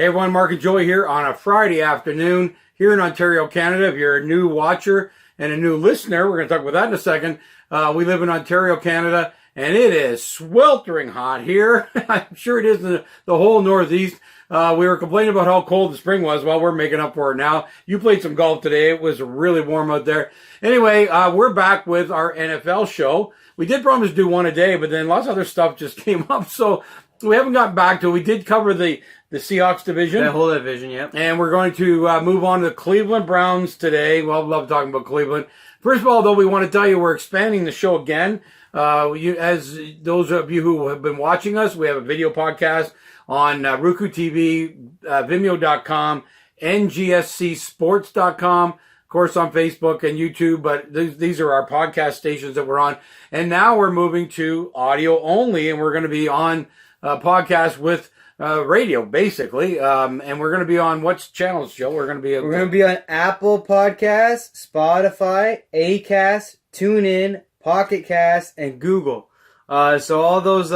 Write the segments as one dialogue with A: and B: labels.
A: Hey everyone, Mark and Joey here on a Friday afternoon here in Ontario, Canada. If you're a new watcher and a new listener, we're going to talk about that in a second. We live in Ontario, Canada, and it is sweltering hot here. I'm sure it is in the whole Northeast. We were complaining about how cold the spring was. Well, we're making up for it now. You played some golf today. It was really warm out there. Anyway, we're back with our NFL show. We did promise to do one a day, but then lots of other stuff just came up, so we haven't gotten back to it. We did cover the Seahawks division.
B: That whole division, yep.
A: And we're going to move on to the Cleveland Browns today. Well, I love talking about Cleveland. First of all, though, we want to tell you we're expanding the show again. As those of you who have been watching us, we have a video podcast on Roku TV, Vimeo.com, NGSCSports.com, of course on Facebook and YouTube, but these are our podcast stations that we're on. And now we're moving to audio only, and we're going to be on podcast with radio, basically, and we're going to be on what channels, Joe? We're going to
B: be on Apple Podcasts, Spotify, Acast, TuneIn, Pocket Cast, and Google. So all those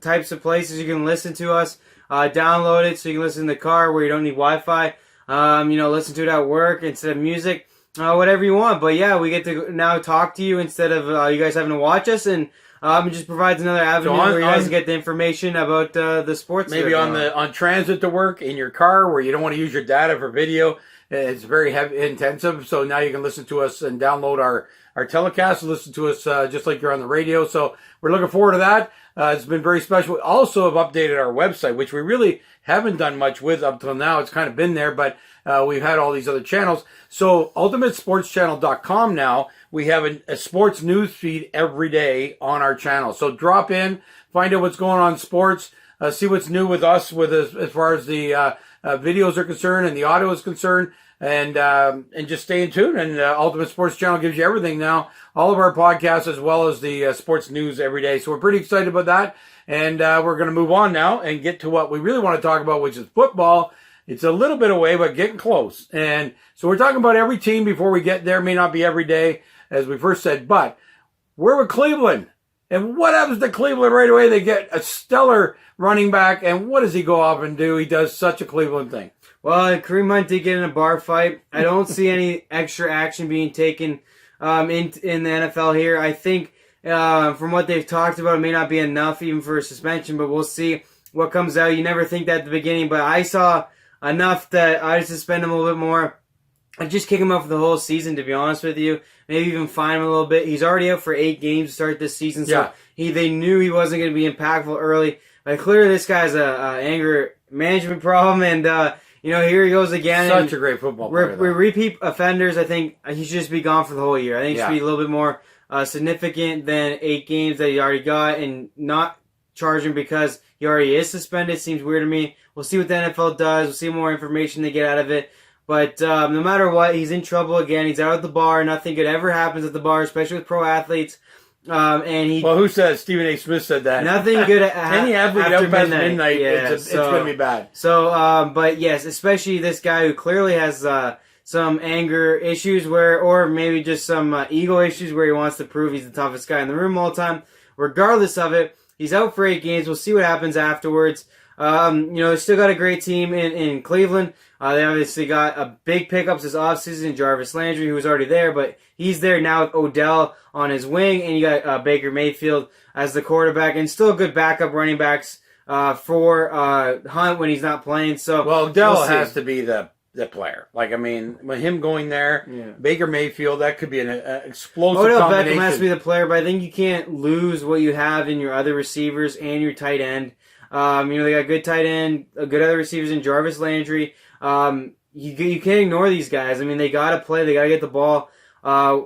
B: types of places you can listen to us. Download it so you can listen in the car where you don't need Wi-Fi. Listen to it at work instead of music, whatever you want. But yeah, we get to now talk to you instead of you guys having to watch us, and it just provides another avenue where you guys can get the information about the sports.
A: Maybe on transit to work, in your car, where you don't want to use your data for video. It's very intensive. So now you can listen to us and download our telecast and listen to us just like you're on the radio. So we're looking forward to that. It's been very special. We also have updated our website, which we really haven't done much with up till now. It's kind of been there, but we've had all these other channels. So ultimatesportschannel.com now, we have a sports news feed every day on our channel. So drop in, find out what's going on in sports, see what's new with us as far as the videos are concerned and the audio is concerned, and just stay in tune. And Ultimate Sports Channel gives you everything now, all of our podcasts as well as the sports news every day. So we're pretty excited about that, and we're going to move on now and get to what we really want to talk about, which is football. It's a little bit away, but getting close. And so we're talking about every team before we get there. May not be every day, as we first said, but we're with Cleveland. And what happens to Cleveland right away? They get a stellar running back, and what does he go off and do? He does such a Cleveland thing.
B: Well, Kareem Hunt did get in a bar fight. I don't see any extra action being taken in the NFL here. I think from what they've talked about, it may not be enough even for a suspension, but we'll see what comes out. You never think that at the beginning, but I saw enough that I'd suspend him a little bit more. I'd just kick him out for the whole season, to be honest with you. Maybe even fine him a little bit. He's already out for 8 games to start this season, so they knew he wasn't going to be impactful early. But clearly this guy's a anger management problem, and here he goes again.
A: Such a great football player.
B: We're repeat offenders. I think he should just be gone for the whole year. I think it should be a little bit more significant than 8 games that he already got, and not charge him because he already is suspended. Seems weird to me. We'll see what the NFL does. We'll see more information they get out of it. But no matter what, he's in trouble again. He's out at the bar. Nothing good ever happens at the bar, especially with pro athletes.
A: Well, who said? Stephen A. Smith said that.
B: Nothing good
A: any athlete
B: after
A: past midnight. It's going to be bad.
B: So, but yes, especially this guy who clearly has some anger issues or maybe just some ego issues where he wants to prove he's the toughest guy in the room all the time. Regardless of it, he's out for 8 games. We'll see what happens afterwards. They still got a great team in Cleveland. They obviously got a big pickups this offseason, Jarvis Landry, who was already there, but he's there now with Odell on his wing, and you got Baker Mayfield as the quarterback, and still good backup running backs for Hunt when he's not playing. So
A: Odell has to be the player. With him going there, Baker Mayfield, that could be an explosive combination.
B: Beckham has to be the player, but I think you can't lose what you have in your other receivers and your tight end. They got good tight end, good other receivers in Jarvis Landry. You can't ignore these guys. They got to play. They got to get the ball.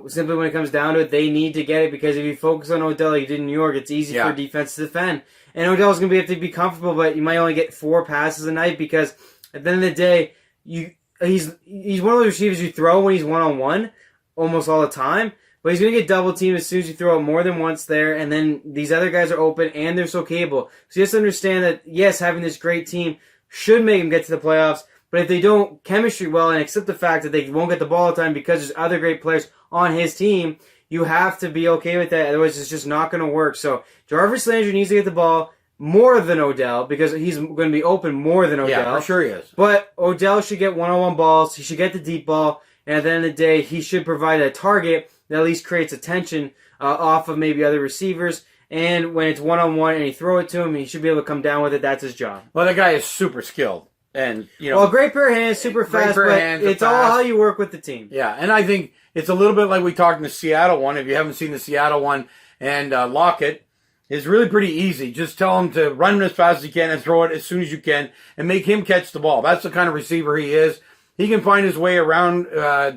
B: Simply when it comes down to it, they need to get it, because if you focus on Odell like you did in New York, it's easy for defense to defend. And Odell's going to have to be comfortable, but you might only get 4 passes a night, because at the end of the day, he's one of those receivers you throw when he's one-on-one almost all the time. But he's going to get double teamed as soon as you throw it more than once there, and then these other guys are open, and they're so capable. So you have to understand that, yes, having this great team should make him get to the playoffs, but if they don't chemistry well and accept the fact that they won't get the ball all the time because there's other great players on his team, you have to be okay with that. Otherwise, it's just not going to work. So Jarvis Landry needs to get the ball. more than Odell because he's going to be open more than Odell.
A: Yeah, for sure he is.
B: But Odell should get one-on-one balls. He should get the deep ball. And at the end of the day, he should provide a target that at least creates attention off of maybe other receivers. And when it's one-on-one and you throw it to him, he should be able to come down with it. That's his job.
A: Well, that guy is super skilled. And,
B: Well, great pair of hands, super fast, but it's all how you work with the team.
A: Yeah, and I think it's a little bit like we talked in the Seattle one. If you haven't seen the Seattle one, and Lockett is really pretty easy. Just tell him to run as fast as he can and throw it as soon as you can and make him catch the ball. That's the kind of receiver he is. He can find his way around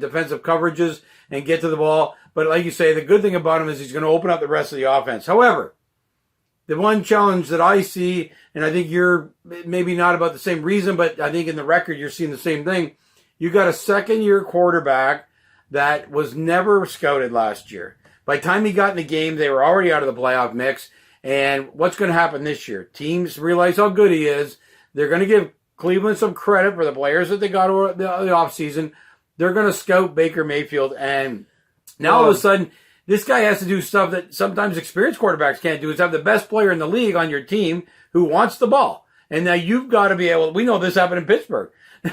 A: defensive coverages and get to the ball. But like you say, the good thing about him is he's going to open up the rest of the offense. However, the one challenge that I see, and I think you're maybe not about the same reason, but I think in the record you're seeing the same thing. You got a second-year quarterback that was never scouted last year. By the time he got in the game, they were already out of the playoff mix. And what's going to happen this year? Teams realize how good he is. They're going to give Cleveland some credit for the players that they got over the offseason. They're going to scout Baker Mayfield. And now all of a sudden, this guy has to do stuff that sometimes experienced quarterbacks can't do, is have the best player in the league on your team who wants the ball. And now you've got to be able, we know this happened in Pittsburgh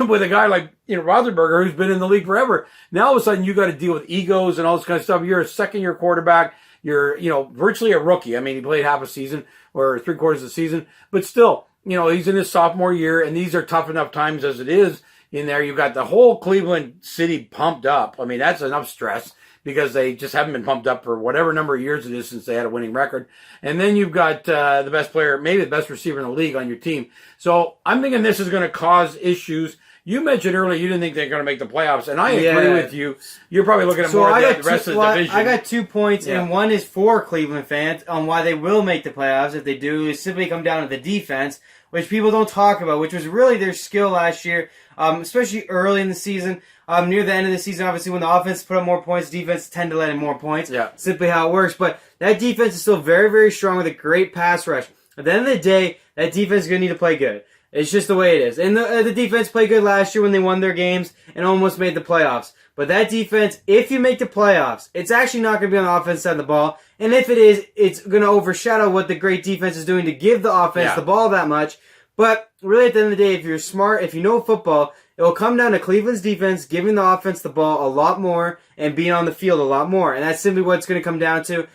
A: with a guy like, Roethlisberger, who's been in the league forever. Now all of a sudden you got to deal with egos and all this kind of stuff. You're a second-year quarterback. You're, virtually a rookie. I mean, he played half a season or three-quarters of the season, but still, he's in his sophomore year, and these are tough enough times as it is in there. You've got the whole Cleveland city pumped up. I mean, that's enough stress because they just haven't been pumped up for whatever number of years it is since they had a winning record. And then you've got the best player, maybe the best receiver in the league on your team. So I'm thinking this is going to cause issues. You mentioned earlier you didn't think they're going to make the playoffs, and I agree with you. You're probably looking at more at the rest of the division.
B: I got 2 points, and one is for Cleveland fans on why they will make the playoffs. If they do, it simply come down to the defense, which people don't talk about, which was really their skill last year, especially early in the season. Near the end of the season, obviously, when the offense put up more points, defense tend to let in more points. Yeah. Simply how it works. But that defense is still very, very strong with a great pass rush. At the end of the day, that defense is going to need to play good. It's just the way it is. And the defense played good last year when they won their games and almost made the playoffs. But that defense, if you make the playoffs, it's actually not going to be on the offense side of the ball. And if it is, it's going to overshadow what the great defense is doing to give the offense the ball that much. But really, at the end of the day, if you're smart, if you know football, it will come down to Cleveland's defense giving the offense the ball a lot more and being on the field a lot more. And that's simply what it's going to come down to.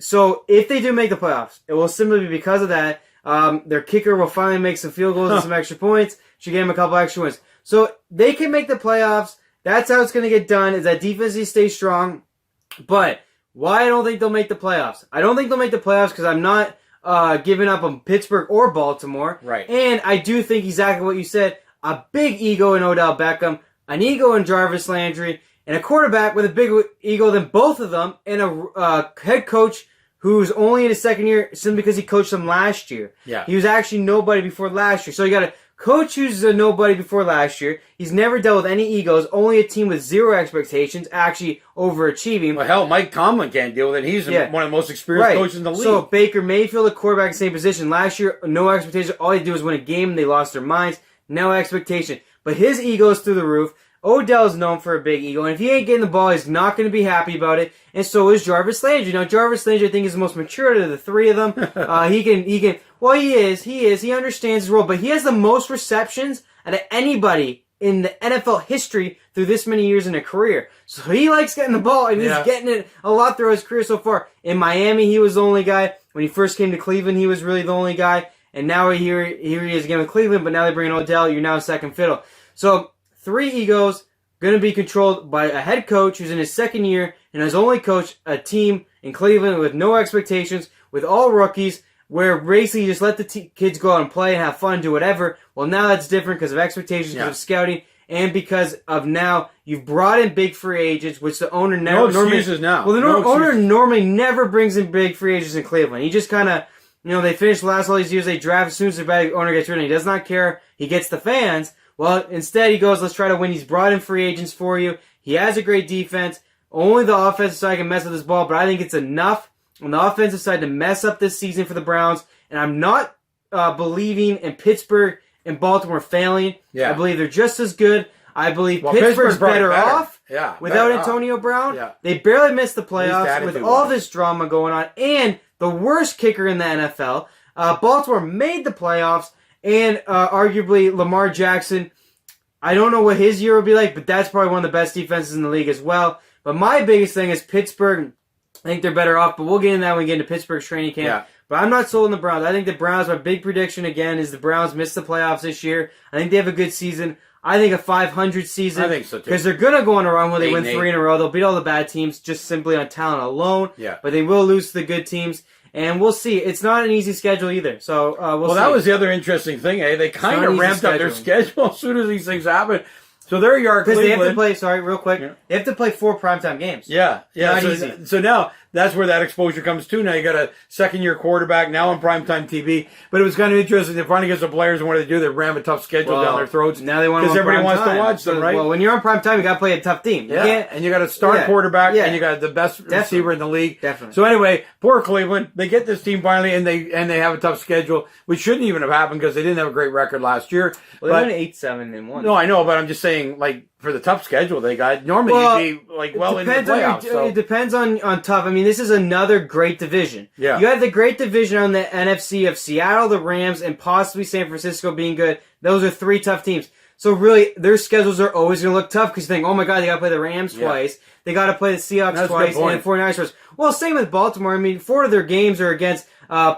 B: So if they do make the playoffs, it will simply be because of that. Their kicker will finally make some field goals and some extra points. Should get him a couple extra wins. So they can make the playoffs. That's how it's going to get done, is that defense stays strong. But why I don't think they'll make the playoffs? I don't think they'll make the playoffs because I'm not giving up on Pittsburgh or Baltimore.
A: Right.
B: And I do think exactly what you said. A big ego in Odell Beckham, an ego in Jarvis Landry, and a quarterback with a big ego than both of them, and a head coach who's only in his second year simply because he coached them last year.
A: Yeah.
B: He was actually nobody before last year. So you got a coach who's a nobody before last year. He's never dealt with any egos, only a team with zero expectations, actually overachieving.
A: Well, hell, Mike Tomlin can't deal with it. He's one of the most experienced coaches in the league.
B: So Baker Mayfield, a quarterback, same position. Last year, no expectation. All he did was win a game, and they lost their minds. No expectation. But his ego is through the roof. Odell's known for a big ego, and if he ain't getting the ball, he's not going to be happy about it. And so is Jarvis Landry. Now, Jarvis Landry, I think, is the most mature of the three of them. He can. Well, he is. He understands his role, but he has the most receptions out of anybody in the NFL history through this many years in a career. So he likes getting the ball, and he's getting it a lot throughout his career so far. In Miami, he was the only guy. When he first came to Cleveland, he was really the only guy. And now here he is again with Cleveland, but now they bring in Odell. You're now second fiddle. So 3 egos going to be controlled by a head coach who's in his second year and has only coached a team in Cleveland with no expectations, with all rookies, where basically you just let the kids go out and play and have fun, do whatever. Well, now that's different because of expectations, because of scouting, and because of now you've brought in big free agents, which the owner never...
A: No excuses now.
B: Well, the owner normally never brings in big free agents in Cleveland. He just kind of... they finish the last all these years, they draft as soon as the bad owner gets rid of him. He does not care. He gets the fans. Well, instead he goes, let's try to win. He's brought in free agents for you. He has a great defense. Only the offensive side can mess with this ball, but I think it's enough on the offensive side to mess up this season for the Browns. And I'm not believing in Pittsburgh and Baltimore failing. I believe they're just as good. I believe Pittsburgh's better off without Antonio Brown. They barely missed the playoffs with all this drama going on. And the worst kicker in the NFL, Baltimore made the playoffs, and arguably Lamar Jackson, I don't know what his year will be like, but that's probably one of the best defenses in the league as well. But my biggest thing is Pittsburgh. I think they're better off, but we'll get into that when we get into Pittsburgh's training camp.
A: Yeah.
B: But I'm not sold on the Browns. I think the Browns, my big prediction again is the Browns miss the playoffs this year. I think they have a good season. I think a 500 season.
A: I think so too.
B: Because they're going to go on a run where they win
A: 8-8.
B: 3 in a row. They'll beat all the bad teams just simply on talent alone.
A: Yeah.
B: But they will lose to the good teams. And we'll see. It's not an easy schedule either. So we'll see.
A: That was the other interesting thing, eh? They kind of ramped up their schedule as soon as these things happen. So there you are,
B: because
A: Cleveland.
B: they have to play, sorry, real quick,
A: Yeah.
B: they have to play 4 primetime games.
A: Yeah.
B: Not
A: so,
B: easy.
A: So now that's where that exposure comes to. Now you got a second-year quarterback now on primetime TV. But it was kind of interesting. They finally get some players, and what do they do? They ram a tough schedule down their throats.
B: Now they want
A: because everybody wants to watch them, right?
B: Well, when you're on primetime, you got to play a tough team.
A: Yeah, and you got a star quarterback, and you got the best receiver in the league.
B: Definitely.
A: So anyway, poor Cleveland. They get this team finally, and they have a tough schedule, which shouldn't even have happened because they didn't have a great record last year.
B: Well, they went 8-7-1.
A: No, I know, but I'm just saying, like, for the tough schedule they got, normally you'd be like well into the playoffs.
B: It depends on tough. I mean, this is another great division.
A: Yeah.
B: You have the great division on the NFC of Seattle, the Rams, and possibly San Francisco being good. Those are 3 tough teams. So really, their schedules are always going to look tough because you think, oh my God, they got to play the Rams twice. They got to play the Seahawks twice and 49ers twice. Well, same with Baltimore. I mean, 4 of their games are against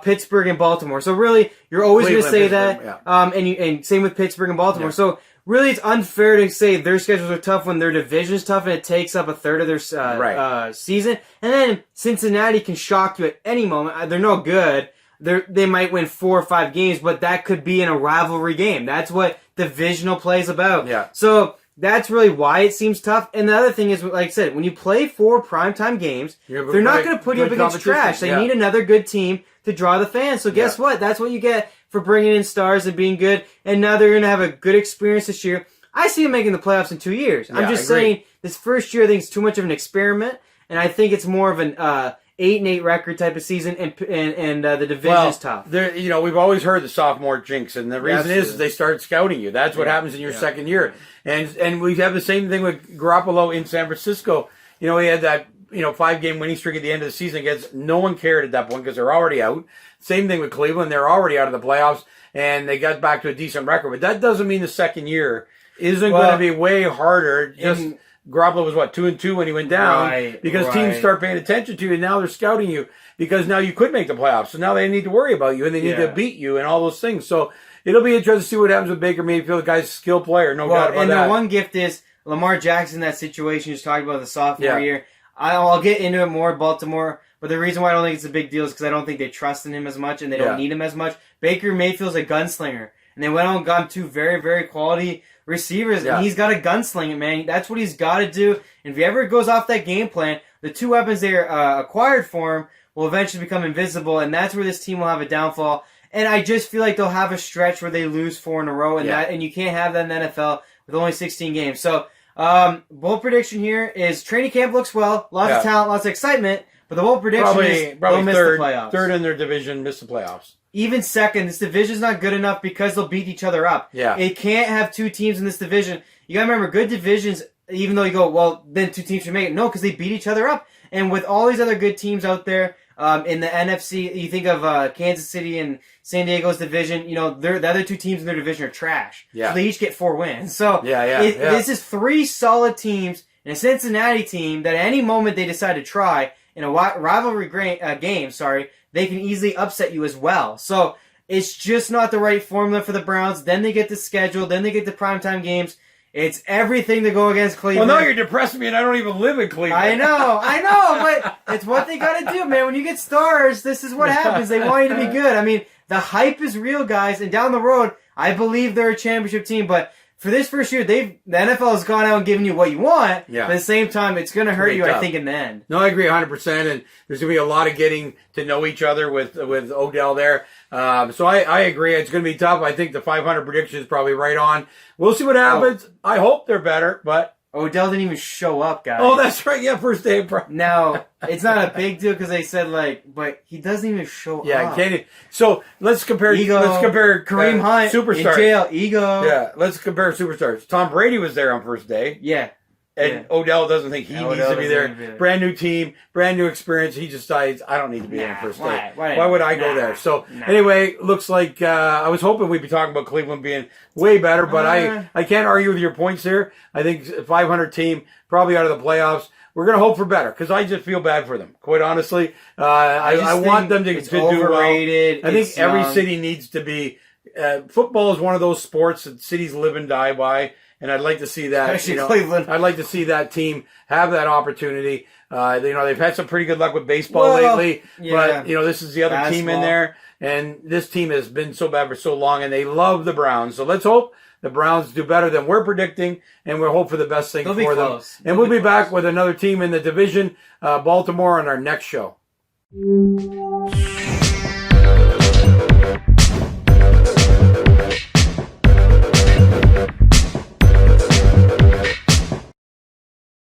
B: Pittsburgh and Baltimore. So really, you're always going to say that. And same with Pittsburgh and Baltimore.
A: Yeah.
B: So really, it's unfair to say their schedules are tough when their division is tough and it takes up a third of their season. And then Cincinnati can shock you at any moment. They're no good. They might win 4 or 5 games, but that could be in a rivalry game. That's what divisional play is about.
A: Yeah.
B: So that's really why it seems tough. And the other thing is, like I said, when you play 4 primetime games, they're not going to put you up against trash. They need another good team to draw the fans. So guess what? That's what you get for bringing in stars and being good. And now they're going to have a good experience this year. I see them making the playoffs in 2 years. I'm just saying this first year I think it's too much of an experiment. And I think it's more of an 8-8 record type of season, and the division is tough.
A: We've always heard the sophomore jinx, and the reason is they start scouting you. That's what happens in your second year. And we have the same thing with Garoppolo in San Francisco. He had that 5-game winning streak at the end of the season against no one cared at that point because they're already out. Same thing with Cleveland. They're already out of the playoffs, and they got back to a decent record. But that doesn't mean the second year isn't going to be way harder. Garoppolo was 2-2 when he went down because teams start paying attention to you, and now they're scouting you because now you could make the playoffs. So now they need to worry about you, and they need to beat you and all those things. So it'll be interesting to see what happens with Baker Mayfield. The guy's a skill player, no doubt about that.
B: And the one gift is Lamar Jackson, that situation just talking about the sophomore year. I'll get into it more, Baltimore. But the reason why I don't think it's a big deal is because I don't think they trust in him as much and they don't need him as much. Baker Mayfield's a gunslinger. And they went out and got him 2 very, very quality receivers. And he's got to gunsling it, man. That's what he's got to do. And if he ever goes off that game plan, the 2 weapons they acquired for him will eventually become invisible. And that's where this team will have a downfall. And I just feel like they'll have a stretch where they lose 4 in a row. And you can't have that in the NFL with only 16 games. So, bold prediction here is training camp looks well. Lots of talent, lots of excitement. But the whole prediction is they'll miss the playoffs.
A: Third in their division, miss the playoffs.
B: Even second, this division's not good enough because they'll beat each other up.
A: Yeah.
B: It can't have 2 teams in this division. You gotta remember, good divisions, even though you go, well, then 2 teams should make it. No, because they beat each other up. And with all these other good teams out there, in the NFC, you think of Kansas City and San Diego's division, the other 2 teams in their division are trash.
A: Yeah.
B: So they each get 4 wins. So
A: this
B: is 3 solid teams and a Cincinnati team that at any moment they decide to try in a rivalry game, they can easily upset you as well. So it's just not the right formula for the Browns. Then they get the schedule. Then they get the primetime games. It's everything to go against Cleveland.
A: Well, now you're depressing me, and I don't even live in Cleveland.
B: I know, but it's what they got to do, man. When you get stars, this is what happens. They want you to be good. I mean, the hype is real, guys, and down the road, I believe they're a championship team, but for this first year, the NFL has gone out and given you what you want, but at the same time, it's going to hurt you, I think, in the end.
A: No, I agree 100%, and there's going to be a lot of getting to know each other with Odell there. So I agree. It's going to be tough. I think the 500 prediction is probably right on. We'll see what happens. I hope they're better, but
B: Odell didn't even show up, guys.
A: Oh, that's right. Yeah, first day.
B: Now, it's not a big deal because they said, but he doesn't even show up.
A: Yeah, can't. So let's compare.
B: Ego.
A: Let's compare
B: Kareem Hunt
A: superstars.
B: in jail. Ego.
A: Yeah, let's compare superstars. Tom Brady was there on first day.
B: Yeah.
A: And Odell doesn't think he needs to be there. Brand new team, brand new experience. He just decides, I don't need to be there first day. Why would I go there? So anyway, looks like I was hoping we'd be talking about Cleveland being way better, but I can't argue with your points here. I think 500 team, probably out of the playoffs. We're going to hope for better because I just feel bad for them, quite honestly. I want them to do well. I think every city needs to be. Football is one of those sports that cities live and die by, and I'd like to see that.
B: Especially Cleveland.
A: I'd like to see that team have that opportunity. They've had some pretty good luck with baseball lately, but this is the other team in there, and this team has been so bad for so long, and they love the Browns. So let's hope the Browns do better than we're predicting, and we'll hope for the best thing for them. And we'll be back with another team in the division, Baltimore, on our next show.